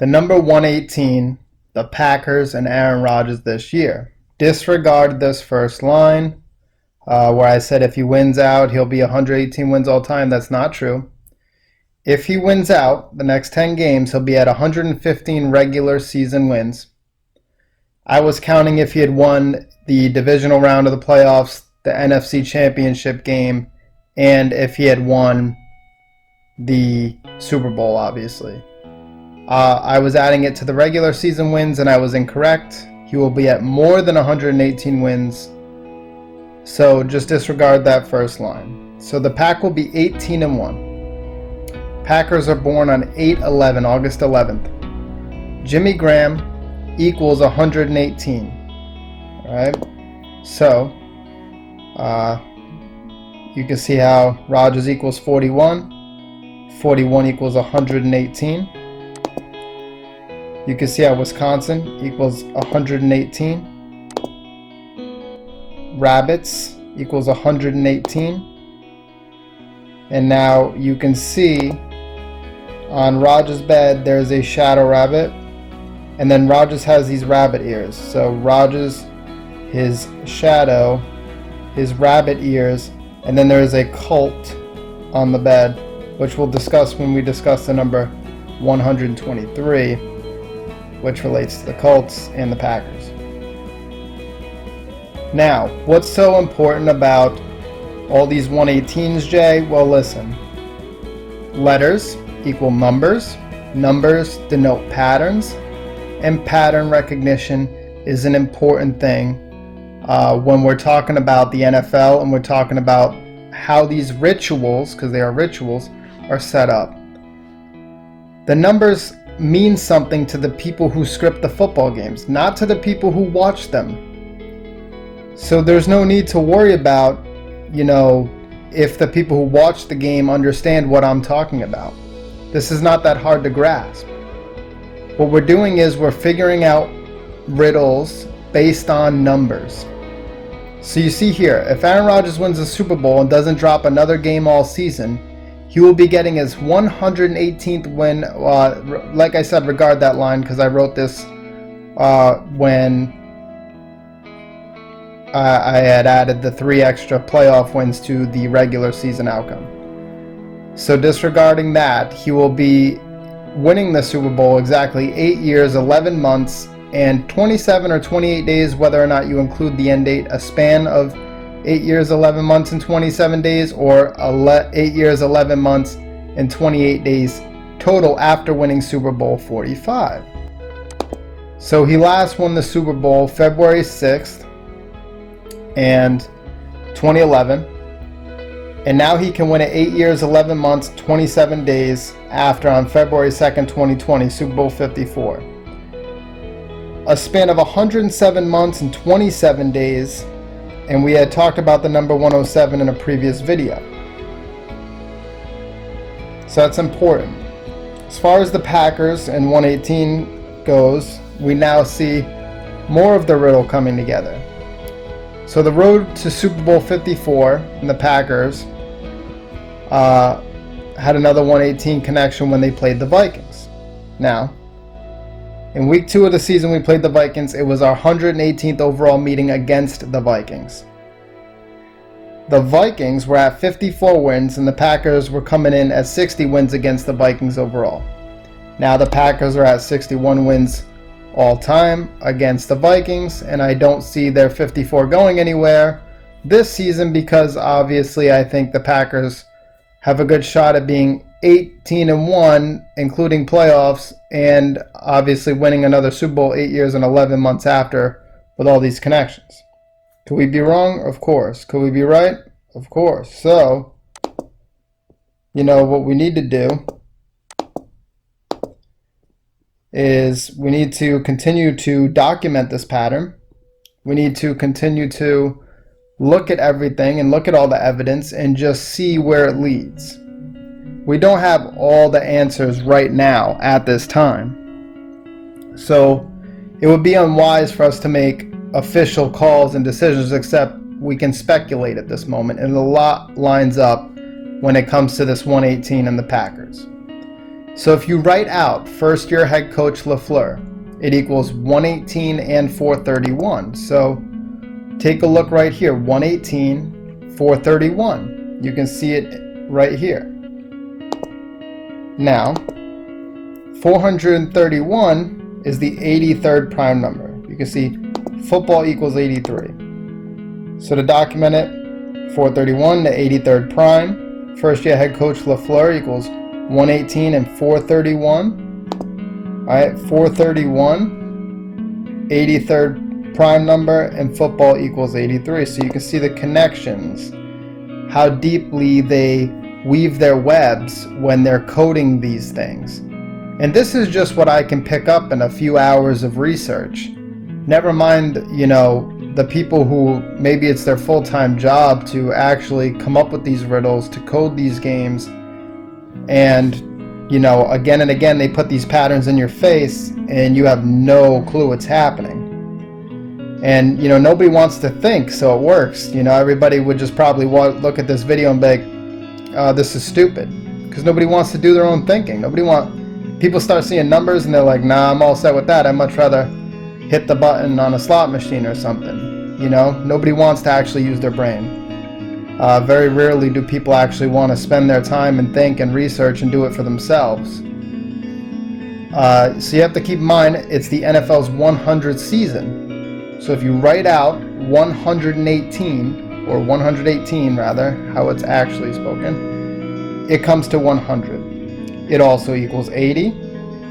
The number 118, the Packers and Aaron Rodgers this year. Disregard this first line where I said if he wins out, he'll be 118 wins all time. That's not true. If he wins out the next 10 games, he'll be at 115 regular season wins. I was counting if he had won the divisional round of the playoffs, the NFC Championship game, and if he had won the Super Bowl, obviously. I was adding it to the regular season wins, and I was incorrect. He will be at more than 118 wins, so just disregard that first line. So the Pack will be 18-1. Packers are born on 8/11, August 11th. Jimmy Graham equals 118. All right, so you can see how Rodgers equals 41. 41 equals 118. You can see how Wisconsin equals 118. Rabbits equals 118. And now you can see on Rodgers' bed there's a shadow rabbit. And then Rodgers has these rabbit ears. So Rodgers, his shadow, his rabbit ears, and then there is a cult on the bed, which we'll discuss when we discuss the number 123, which relates to the Colts and the Packers. Now, what's so important about all these 118s, Jay? Well, listen. Letters equal numbers. Numbers denote patterns. And pattern recognition is an important thing when we're talking about the NFL and we're talking about how these rituals, because they are rituals, are set up. The numbers mean something to the people who script the football games, not to the people who watch them. So there's no need to worry about, if the people who watch the game understand what I'm talking about. This is not that hard to grasp. What we're doing is we're figuring out riddles based on numbers. So you see here, if Aaron Rodgers wins the Super Bowl and doesn't drop another game all season, he will be getting his 118th win. Like I said, regard that line because I wrote this when I had added the 3 extra playoff wins to the regular season outcome. So disregarding that, he will be winning the Super Bowl exactly 8 years, 11 months, and 27 or 28 days, whether or not you include the end date, a span of 8 years, 11 months, and 27 days, or 8 years, 11 months, and 28 days total after winning Super Bowl 45. So he last won the Super Bowl February 6th and 2011. And now he can win it 8 years, 11 months, 27 days after on February 2nd, 2020, Super Bowl 54. A span of 107 months and 27 days, and we had talked about the number 107 in a previous video. So that's important. As far as the Packers and 118 goes, we now see more of the riddle coming together. So the road to Super Bowl 54 and the Packers had another 118 connection when they played the Vikings. Now, in week 2 of the season we played the Vikings. It was our 118th overall meeting against the Vikings. The Vikings were at 54 wins and the Packers were coming in at 60 wins against the Vikings overall. Now the Packers are at 61 wins all time against the Vikings, and I don't see their 54 going anywhere this season because obviously I think the Packers have a good shot at being 18-1, including playoffs, and obviously winning another Super Bowl 8 years and 11 months after with all these connections. Could we be wrong? Of course. Could we be right? Of course. So, what we need to do is we need to continue to document this pattern. We need to continue to look at everything and look at all the evidence and just see where it leads. We don't have all the answers right now at this time. So it would be unwise for us to make official calls and decisions, except we can speculate at this moment. And a lot lines up when it comes to this 118 and the Packers. So if you write out first-year head coach LaFleur, it equals 118 and 431. So take a look right here, 118, 431. You can see it right here. Now, 431 is the 83rd prime number. You can see football equals 83. So to document it, 431 to 83rd prime, first year head coach LaFleur equals 118 and 431. Alright, 431, 83rd prime number, and football equals 83. So you can see the connections, how deeply they weave their webs when they're coding these things. And this is just what I can pick up in a few hours of research. Never mind, the people who maybe it's their full-time job to actually come up with these riddles, to code these games, and again and again they put these patterns in your face and you have no clue what's happening. And nobody wants to think, so it works. Everybody would just probably look at this video and be like, this is stupid, because nobody wants to do their own thinking. People start seeing numbers and they're like, nah, I'm all set with that. I'd much rather hit the button on a slot machine or something. Nobody wants to actually use their brain. Very rarely do people actually want to spend their time and think and research and do it for themselves. So you have to keep in mind, it's the NFL's 100th season. So if you write out 118, or 118 rather, how it's actually spoken, it comes to 100. It also equals 80.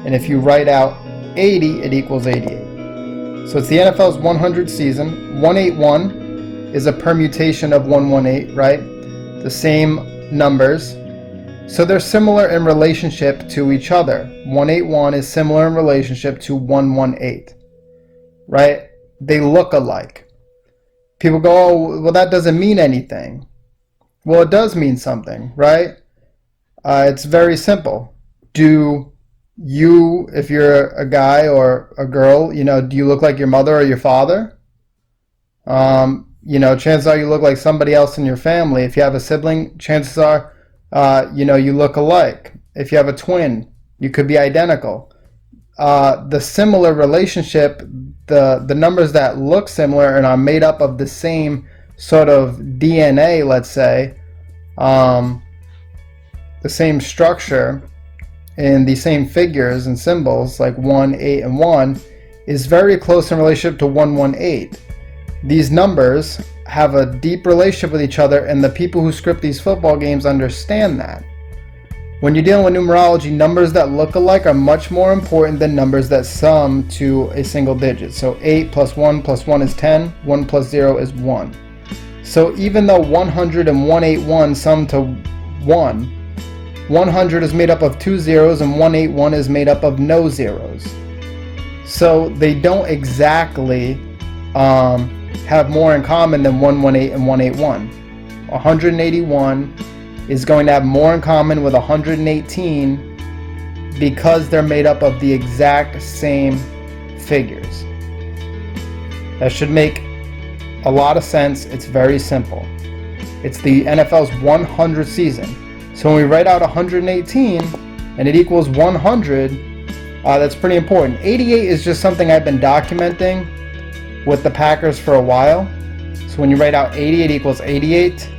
And if you write out 80, it equals 88. So it's the NFL's 100th season. 181 is a permutation of 118, right? The same numbers. So they're similar in relationship to each other. 181 is similar in relationship to 118, right? They look alike. People go, oh, well, that doesn't mean anything. Well, it does mean something, right? It's very simple. Do you, if you're a guy or a girl, do you look like your mother or your father? Chances are you look like somebody else in your family. If you have a sibling, chances are, you look alike. If you have a twin, you could be identical. The similar relationship, the numbers that look similar and are made up of the same sort of DNA, let's say, the same structure and the same figures and symbols, like 1, 8, and 1, is very close in relationship to 118. These numbers have a deep relationship with each other, and the people who script these football games understand that. When you're dealing with numerology, numbers that look alike are much more important than numbers that sum to a single digit. So 8 plus 1 plus 1 is 10, 1 plus 0 is 1. So even though 100 and 181 sum to 1, 100 is made up of 2 zeros and 181 is made up of no zeros. So they don't exactly have more in common than 118 and 181. 181 is going to have more in common with 118 because they're made up of the exact same figures. That should make a lot of sense. It's very simple. It's the NFL's 100th season. So when we write out 118 and it equals 100, that's pretty important. 88 is just something I've been documenting with the Packers for a while. So when you write out 80, it equals 88.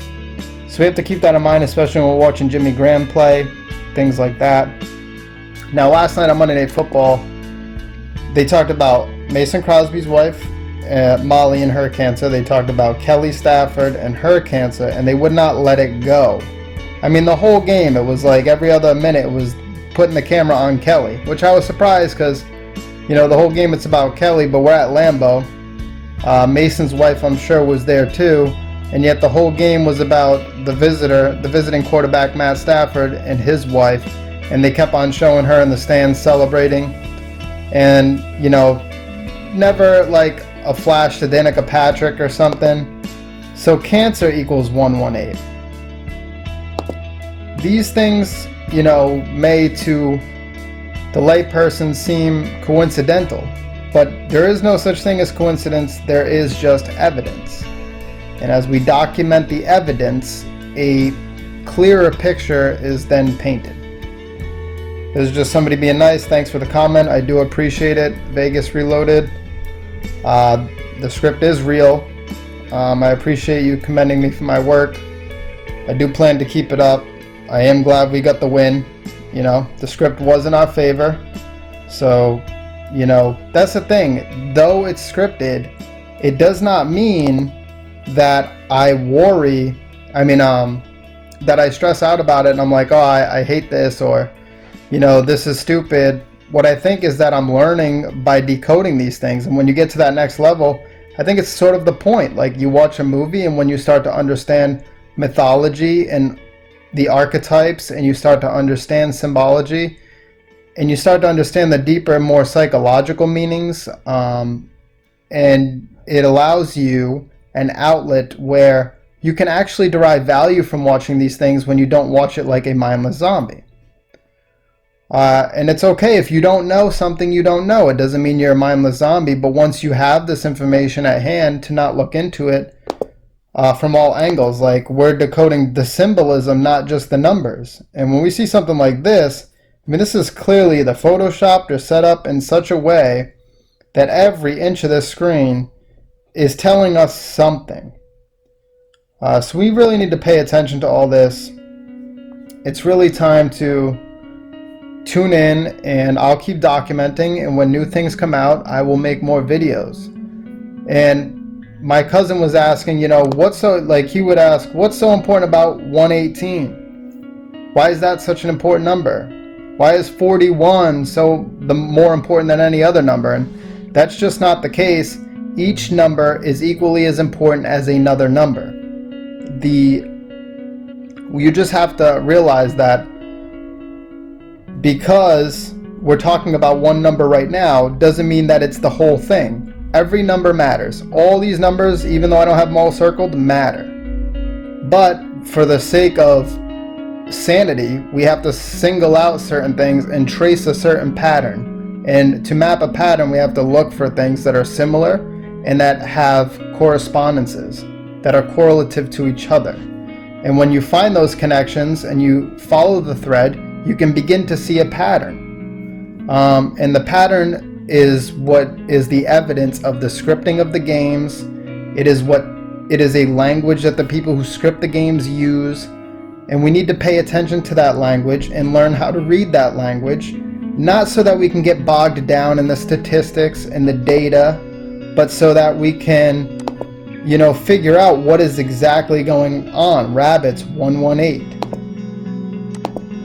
So we have to keep that in mind, especially when we're watching Jimmy Graham play, things like that. Now, last night on Monday Night Football, they talked about Mason Crosby's wife, Molly, and her cancer. They talked about Kelly Stafford and her cancer, and they would not let it go. I mean, the whole game, it was like every other minute it was putting the camera on Kelly, which I was surprised because, the whole game it's about Kelly, but we're at Lambeau. Mason's wife, I'm sure, was there too, and yet the whole game was about the visiting quarterback Matt Stafford and his wife, and they kept on showing her in the stands celebrating, and never like a flash to Danica Patrick or something. So cancer equals 118. These things, may to the layperson seem coincidental, but there is no such thing as coincidence. There is just evidence. And as we document the evidence, a clearer picture is then painted. This is just somebody being nice. Thanks for the comment. I do appreciate it. Vegas Reloaded. The script is real. I appreciate you commending me for my work. I do plan to keep it up. I am glad we got the win. You know, the script was in our favor. So, you know, that's the thing. Though it's scripted, it does not mean that I worry. That I stress out about it and I'm like, oh, I hate this, or, you know, this is stupid. What I think is that I'm learning by decoding these things. And when you get to that next level, I think it's sort of the point. Like, you watch a movie, and when you start to understand mythology and the archetypes, and you start to understand symbology, and you start to understand the deeper, more psychological meanings, and it allows you an outlet where you can actually derive value from watching these things when you don't watch it like a mindless zombie. And it's okay if you don't know something you don't know. It doesn't mean you're a mindless zombie, but once you have this information at hand, to not look into it from all angles. Like, we're decoding the symbolism, not just the numbers. And when we see something like this, I mean, this is clearly either photoshopped or set up in such a way that every inch of this screen is telling us something. So we really need to pay attention to all this. It's really time to tune in, and I'll keep documenting, and when new things come out, I will make more videos. And my cousin was asking, you know, he would ask, what's so important about 118? Why is that such an important number? Why is 41 more important than any other number? And that's just not the case. Each number is equally as important as another number. You just have to realize that because we're talking about one number right now doesn't mean that it's the whole thing. Every number matters. All these numbers, even though I don't have them all circled, matter. But for the sake of sanity, we have to single out certain things and trace a certain pattern. And to map a pattern, we have to look for things that are similar and that have correspondences, that are correlative to each other. And when you find those connections and you follow the thread, you can begin to see a pattern. And the pattern is what is the evidence of the scripting of the games. It is a language that the people who script the games use. And we need to pay attention to that language and learn how to read that language, not so that we can get bogged down in the statistics and the data, but so that we can, you know, figure out what is exactly going on. Rabbits, 118.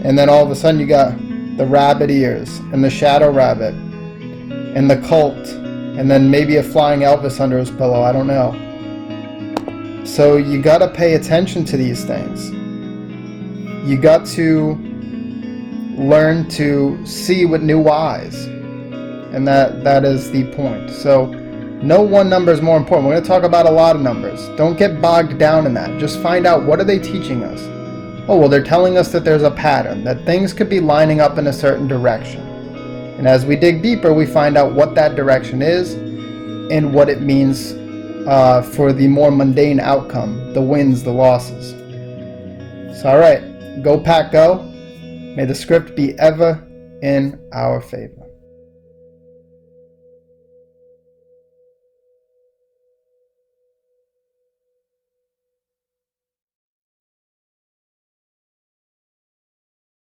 And then all of a sudden you got the rabbit ears and the shadow rabbit and the cult, and then maybe a flying Elvis under his pillow. I don't know. So you got to pay attention to these things. You got to learn to see with new eyes. And that is the point. So no one number is more important. We're going to talk about a lot of numbers. Don't get bogged down in that. Just find out, what are they teaching us? Oh, well, they're telling us that there's a pattern, that things could be lining up in a certain direction. And as we dig deeper, we find out what that direction is and what it means for the more mundane outcome, the wins, the losses. So, all right, go Pack, go. May the script be ever in our favor.